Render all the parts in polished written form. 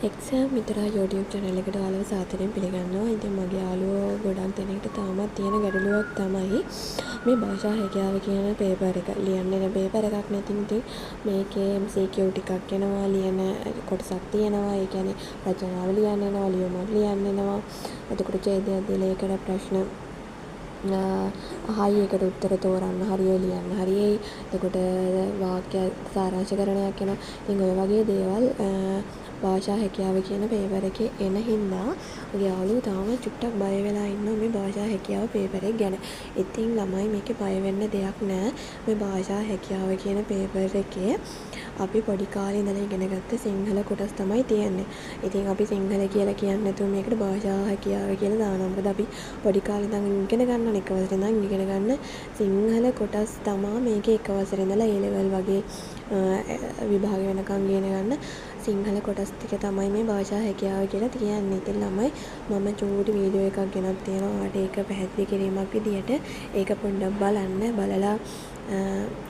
Exam මිතුරා YouTube channel එකට ඔයාලව සාදරයෙන් පිළිගන්නවා. ඉතින් මගේ යාළුවෝ ගොඩක් දෙනෙක්ට තාමත් තියෙන ගැටලුවක් තමයි මේ භාෂා හැකියාව කියන පේපර් එක. ලියන්න එන පේපර් එකක් නැතිනම් ඉතින් මේකේ MCQ ටිකක් එනවා, ලියන කොටසක් තියෙනවා. ඒ කියන්නේ රචනාව ලියන්න එනවා, ලියුමක් ලියන්න එනවා. එතකොට ඡේදයක් දීලා ඒකට ප්‍රශ්න හයි එකට උත්තර තෝරන්න හරියයි ලියන්න හරියයි. එතකොට වාක්‍ය සාරාංශකරණයක් එනවා. ඉතින් ඔය වගේ දේවල් භාෂා හැකියාව කියන පේපර් එකේ එන හින්දා මගේ යාළුවෝ තාම චුට්ටක් බය වෙලා ඉන්නවා මේ භාෂා හැකියාව පේපර් එක ගැන. ඉතින් ළමයි මේකේ බය වෙන්න දෙයක් නැහැ. මේ භාෂා හැකියාව කියන පේපර් එකේ අපි පොඩි කාලේ ඉඳලා ඉගෙනගත්ත සිංහල කොටස් තමයි තියෙන්නේ. ඉතින් අපි සිංහල කියලා කියන්නේ නැතුව මේකට භාෂා හැකියාව කියලා දානවා. මොකද අපි පොඩි කාලේ ඉඳන් ඉගෙන ගන්න එක වසරේ ඉඳන් ඉගෙන ගන්න සිංහල කොටස් තමයි මේකේ එක වසරේ ඉඳලා A level වගේ විභාග වෙනකන් ඉගෙන ගන්න සිංහල කොටස් ටික තමයි මේ භාෂා හැකියාව කියලා කියන්නේ. ඉතින් ළමයි මම චූටි වීඩියෝ එකක් ගෙනත් තියෙනවා. ඔයාලට ඒක පැහැදිලි කිරීමක් විදියට ඒක පොඩ්ඩක් බලන්න. බලලා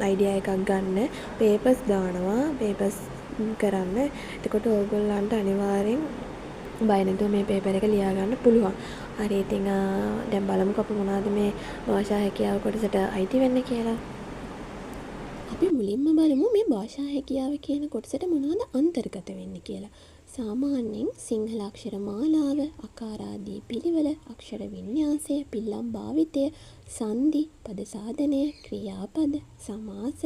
අයිඩියා එකක් ගන්න. පේපර්ස් දානවා. පේපර්ස් කරන්න. එතකොට ඕගොල්ලන්ට අනිවාර්යෙන් බය නැතුව මේ පේපර් එක ලියා ගන්න පුළුවන්. හරි ඉතින් දැන් බලමුකෝ අපි මොනවද මේ භාෂා හැකියාව කොටසට අයිති වෙන්නේ කියලා. අපි මුලින්ම බලමු මේ භාෂා හැකියාව කියන කොටසට මොනවද අන්තර්ගත වෙන්නේ කියලා. සාමාන්‍යයෙන් සිංහල අක්ෂර මාලාව, අකාරාදී පිළිවෙල, අක්ෂර වින්‍යාසය, පිල්ලම් භාවිතය, සංදි, පද සාධනය, ක්‍රියාපද, සමාස,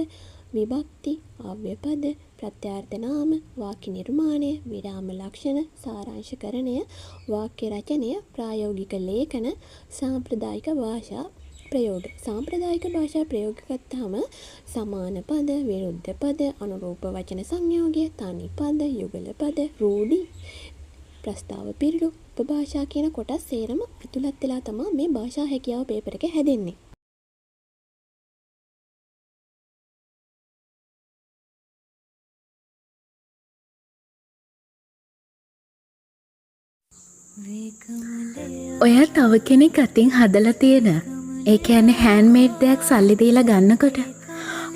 විභක්ති, අව්‍යපද, ප්‍රත්‍යාර්ථ නාම, වාක්‍ය නිර්මාණය, විරාම ලක්ෂණ, සාරාංශකරණය, වාක්‍ය රචනය, ප්‍රායෝගික ලේඛන, සාම්ප්‍රදායික භාෂා ප්‍රයෝග. සාම්ප්‍රදායික භාෂා ප්‍රයෝග ගත්තාම සමාන පද, විරුද්ධ පද, අනුරූප වචන සංයෝගය, තනි පද, යුගල පද, රූಢි, ප්‍රස්තාව පිළිරු, උපභාෂා කියන කොටස් සේරම ඇතුළත් වෙලා තමයි මේ භාෂා හැකියාව පේපර් එක හැදෙන්නේ. ඔයා තව කෙනෙක් අතින් හදලා තියෙන ඒ කියන්නේ හෑන්ඩ්මේඩ් දෙයක් සල්ලි දීලා ගන්නකොට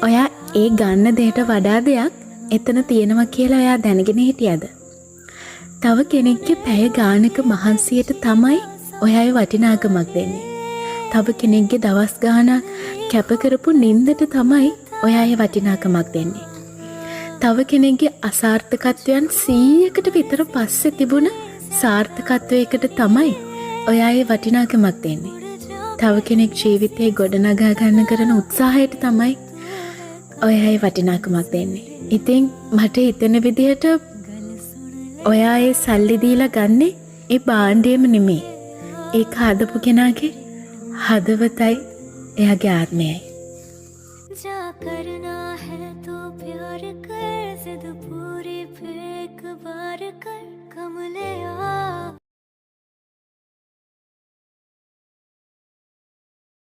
ඔයා ඒ ගන්න දෙයට වඩා දෙයක් එතන තියෙනවා කියලා ඔයා දැනගෙන හිටියද? තව කෙනෙක්ගේ පැය ගානක මහන්සියට තමයි ඔයාගේ වටිනාකමක් දෙන්නේ. තව කෙනෙක්ගේ දවස් ගානක් කැප කරපු නින්දට තමයි ඔයාගේ වටිනාකමක් දෙන්නේ. තව කෙනෙක්ගේ අසාර්ථකත්වයන් 100කට විතර පස්සේ තිබුණ සාර්ථකත්වයකට තමයි ඔයාගේ වටිනාකමක් දෙන්නේ. තව කෙනෙක් ජීවිතේ ගොඩනගා ගන්න කරන උත්සාහයට තමයි ඔයාගේ වටිනාකමක් දෙන්නේ. ඉතින් මට හිතෙන විදිහට ඔයා ඒ සල්ලි දීලා ගන්නේ ඒ භාණ්ඩයම නෙමෙයි. ඒක හදපු කෙනාගේ හදවතයි එයාගේ ආත්මයයි. जा करना है तो प्यार कर जिद पूरी पे एक बार कर कमल